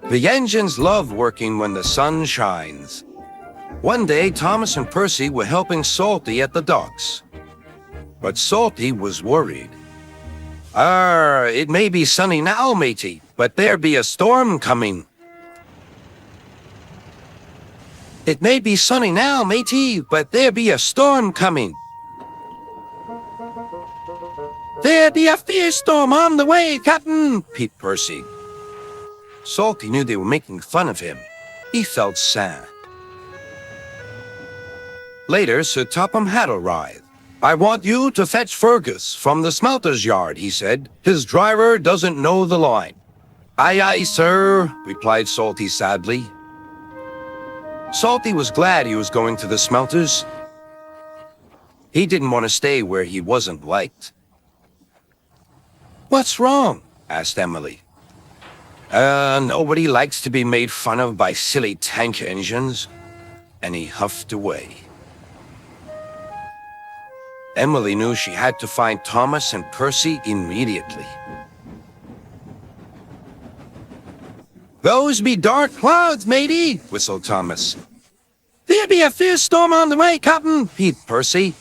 The engines love working when the sun shines. One day, Thomas and Percy were helping Salty at the docks. But Salty was worried. It may be sunny now, matey, but there be a storm coming. It may be sunny now, matey, but there be a storm coming. There be a fierce storm on the way, Captain, peeped Percy. Salty knew they were making fun of him. He felt sad. Later, Sir Topham Hatt arrived. I want you to fetch Fergus from the smelter's yard, he said. His driver doesn't know the line. Aye, aye, sir, replied Salty sadly. Salty was glad he was going to the smelters. He didn't want to stay where he wasn't liked. What's wrong? Asked Emily. Nobody likes to be made fun of by silly tank engines. And he huffed away. Emily knew she had to find Thomas and Percy immediately. Those be dark clouds, matey, whistled Thomas. There be a fierce storm on the way, Captain, peeped Percy.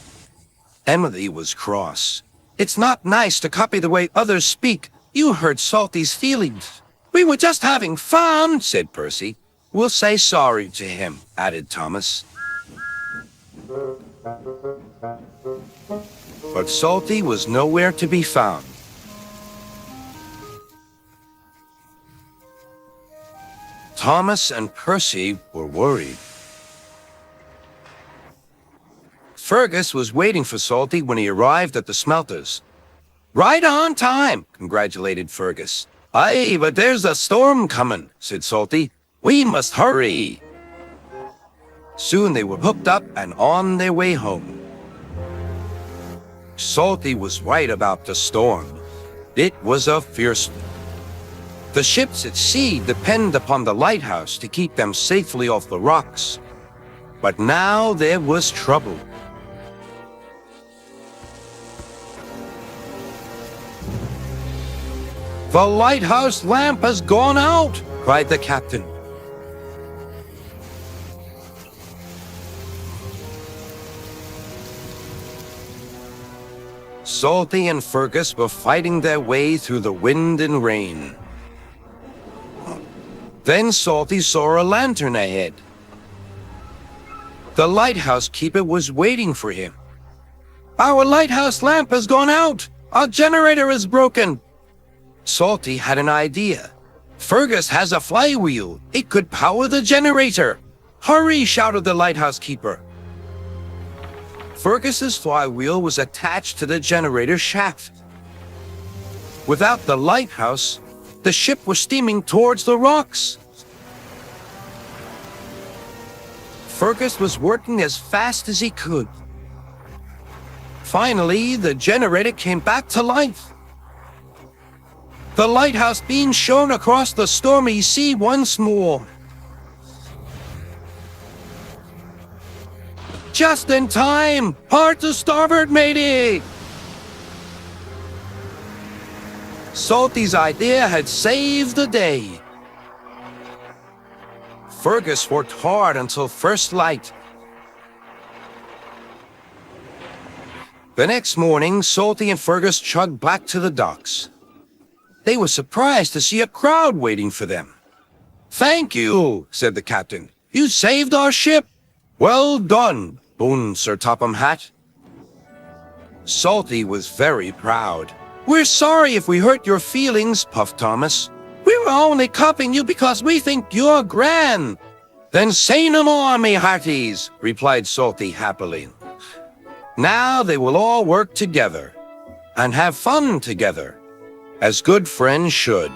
Emily was cross. It's not nice to copy the way others speak. You hurt Salty's feelings. We were just having fun, said Percy. We'll say sorry to him, added Thomas. But Salty was nowhere to be found. Thomas and Percy were worried. Fergus was waiting for Salty when he arrived at the smelters. Right on time, congratulated Fergus. Aye, but there's a storm coming, said Salty. We must hurry. Soon they were hooked up and on their way home. Salty was right about the storm. It was a fierce one. The ships at sea depend upon the lighthouse to keep them safely off the rocks. But now there was trouble. The lighthouse lamp has gone out, cried the captain. Salty and Fergus were fighting their way through the wind and rain. Then Salty saw a lantern ahead. The lighthouse keeper was waiting for him. Our lighthouse lamp has gone out. Our generator is broken. Salty had an idea. Fergus has a flywheel. It could power the generator. Hurry, shouted the lighthouse keeper. Fergus's flywheel was attached to the generator shaft. Without the lighthouse, the ship was steaming towards the rocks. Fergus was working as fast as he could. Finally, the generator came back to life. The lighthouse being shown across the stormy sea once more. Just in time! Hard to starboard, matey! Salty's idea had saved the day. Fergus worked hard until first light. The next morning, Salty and Fergus chugged back to the docks. They were surprised to see a crowd waiting for them. Thank you, said the captain. You saved our ship. Well done, boomed Sir Topham Hatt. Salty was very proud. We're sorry if we hurt your feelings, puffed Thomas. We were only copying you because we think you're grand. Then say no more, me hearties, replied Salty happily. Now they will all work together and have fun together, as good friends should.